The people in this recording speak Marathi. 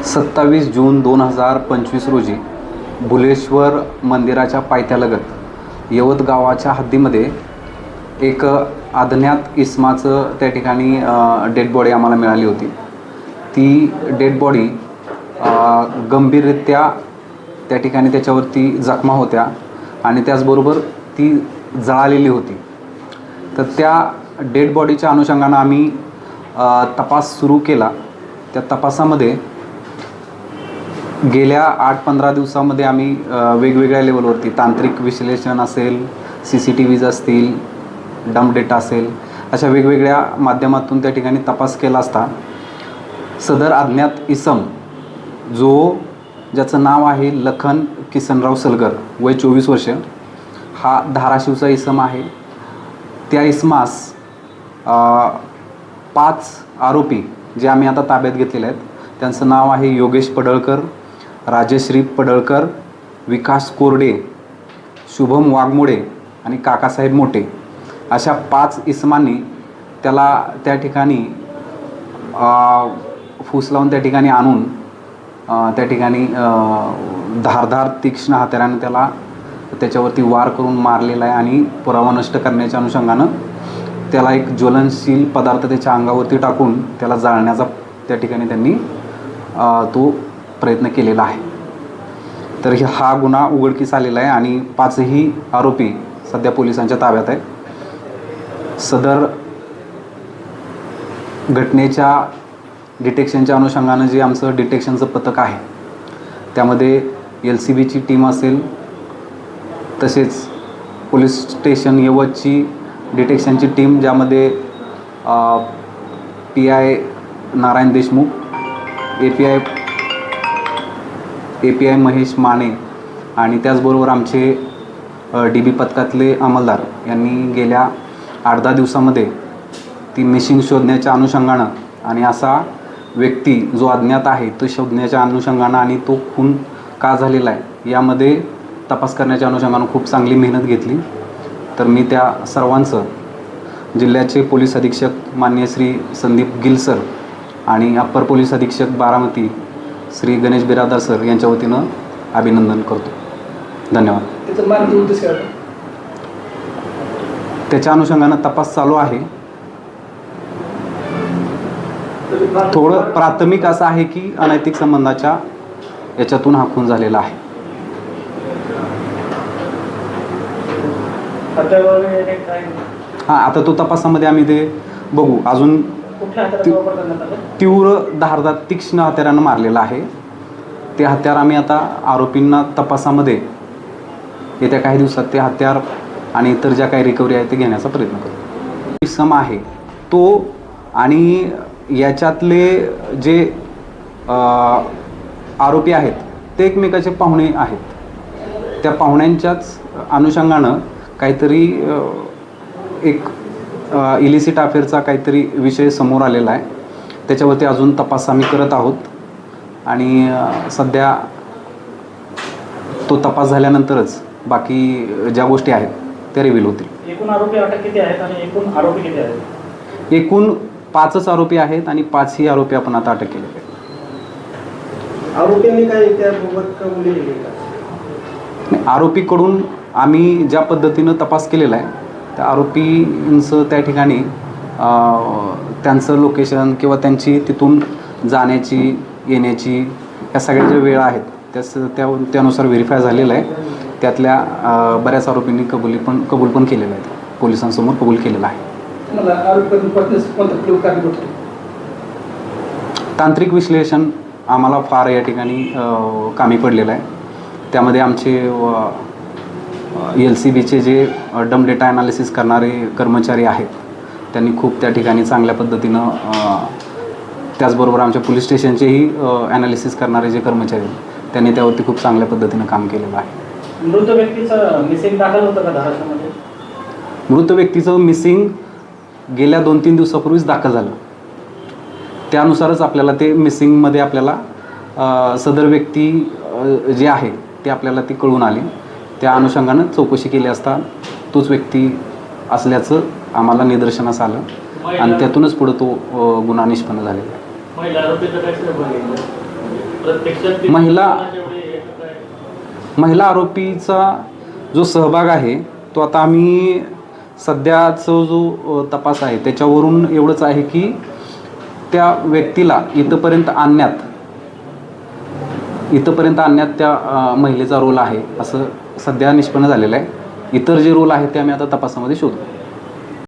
27 जून 2025 रोजी भुलेश्वर मंदिराच्या पायथ्यालगत यवत गावाच्या हद्दीमध्ये एक अज्ञात इसमाचं त्या ठिकाणी डेड बॉडी आम्हाला मिळाली होती. ती डेड बॉडी गंभीररित्या त्या ठिकाणी त्याच्यावरती जखमा होत्या आणि त्याचबरोबर ती जळालेली होती. तर त्या डेड बॉडीच्या अनुषंगानं आम्ही तपास सुरू केला. त्या तपासामध्ये गेल्या 8-15 दिवसामध्ये आम्ही वेगवेगळ्या लेवलवरती तांत्रिक विश्लेषण असेल, CCTVs असतील, डंप डेटा असेल, अशा वेगवेगळ्या माध्यमातून त्या ठिकाणी तपास केला असता सदर अज्ञात इसम ज्याचं नाव आहे लखन किसनराव सलगर, वय 24 वर्ष, हा धाराशिवचा इसम आहे. त्या इसमास 5 आरोपी जे आम्ही आता ताब्यात घेतलेले आहेत त्यांचं नाव आहे योगेश पडळकर, राजश्री पडळकर, विकास कोरडे, शुभम वाघमोडे आणि काकासाहेब मोठे. अशा 5 इसमांनी त्याला त्या ठिकाणी फूस लावून त्या ठिकाणी आणून त्या ठिकाणी धारदार तीक्ष्ण हत्याराने त्याच्यावरती वार करून मारलेला आहे आणि पुरावा नष्ट करण्याच्या अनुषंगानं त्याला एक ज्वलनशील पदार्थ त्याच्या अंगावरती टाकून त्याला जाळण्याचा त्या ठिकाणी त्यांनी तो प्रयत्न केलेला आहे. तर हा गुन्हा उघडकीस आलेला आहे आणि 5ही आरोपी सध्या पोलिसांच्या ताब्यात आहे. सदर घटनेच्या डिटेक्शनच्या अनुषंगानं जे आमचं डिटेक्शनचं पथक आहे त्यामध्ये LCBची टीम असेल, तसेच पोलीस स्टेशन यवतची डिटेक्शनची टीम ज्यामध्ये PI नारायण देशमुख, API महेश माने आणि त्याचबरोबर आमचे DB पथकातले अंमलदार यांनी गेल्या 8-10 दिवसामध्ये ती मिसिंग शोधण्याच्या अनुषंगानं आणि असा व्यक्ती जो अज्ञात आहे तो शोधण्याच्या अनुषंगानं आणि तो खून का झालेला आहे यामध्ये तपास करण्याच्या अनुषंगानं खूप चांगली मेहनत घेतली. तर मी त्या सर्वांचं जिल्ह्याचे पोलीस अधीक्षक माननीय श्री संदीप गिल सर आणि अप्पर पोलीस अधीक्षक बारामती श्री गणेश बिरादार सर यांच्या वतीनं अभिनंदन करतो. धन्यवाद. त्याच्या अनुषंगानं तपास चालू आहे. थोडं प्राथमिक असं आहे की अनैतिक संबंधाच्या याच्यातून हा खून झालेला आहे. आता तो तपासामध्ये आम्ही ते बघू. अजून तीव्र धारदार तीक्ष्ण हत्यारानं मारलेला आहे. ते हत्यार आम्ही आता आरोपींना तपासामध्ये येत्या काही दिवसात ते हत्यार आणि इतर ज्या काही रिकव्हरी आहे ते घेण्याचा प्रयत्न करू. इसम आहे तो आणि याच्यातले जे आरोपी आहेत ते एकमेकाचे पाहुणे आहेत. त्या पाहुण्यांच्याच अनुषंगानं काहीतरी एक इलिसिट अफेअरचा काहीतरी विषय समोर आलेला आहे. त्याच्यावरती अजून तपास आम्ही करत आहोत आणि सध्या तो तपास झाल्यानंतरच बाकी ज्या गोष्टी आहेत त्या रिव्हील होतील. एकूण आरोपी अटक किती आहेत आणि एकूण आरोपी किती आहेत? एकूण 5च आरोपी आहेत आणि 5ही आरोपी आपण आता अटक केलेले आहेत. आरोपींनी काय त्याबाबत कबुली दिली का? आरोपीकडून आम्ही ज्या पद्धतीनं तपास केलेला आहे त्या आरोपींचं त्या ठिकाणी त्यांचं लोकेशन किंवा त्यांची तिथून जाण्याची येण्याची या सगळ्या ज्या वेळा आहेत त्यानुसार व्हेरीफाय झालेलं आहे. त्यातल्या बऱ्याच आरोपींनी कबूल पण केलेलं आहे. पोलिसांसमोर कबूल केलेलं आहे. तांत्रिक विश्लेषण आम्हाला फार या ठिकाणी कामी पडलेलं आहे. त्यामध्ये आमचे LCBचे जे डंप डेटा ॲनालिसिस करणारे कर्मचारी आहेत त्यांनी खूप त्या ठिकाणी चांगल्या पद्धतीनं, त्याचबरोबर आमच्या पोलीस स्टेशनचेही ॲनालिसिस करणारे जे कर्मचारी आहेत त्यांनी त्यावरती खूप चांगल्या पद्धतीनं काम केलेलं आहे. मृत व्यक्तीचं मिसिंग दाखल होतं का धाराशिवमध्ये? मृत व्यक्तीचं मिसिंग गेल्या 2-3 दिवसापूर्वीच दाखल झालं. त्यानुसारच आपल्याला ते मिसिंगमध्ये आपल्याला सदर व्यक्ती जे आहे ते आपल्याला ती कळून आली. त्या अनुषंगानं चौकशी केली असता तोच व्यक्ती असल्याचं आम्हाला निदर्शनास आलं आणि त्यातूनच पुढं तो गुन्हा निष्पन्न झालेला आहे. महिला आरोपीचं काय सहभाग आहे? म्हणजे प्रत्यक्षात ते महिला- जेवढे हे काय महिला आरोपीचा जो सहभाग आहे तो आता आम्ही सध्याचा जो तपास आहे त्याच्यावरून एवढंच आहे की त्या व्यक्तीला इथंपर्यंत आणण्यात त्या महिलेचा रोल आहे असं सध्या निष्पन्न झालेलं आहे. इतर जे रोल आहेत ते आम्ही आता तपासामध्ये शोधू.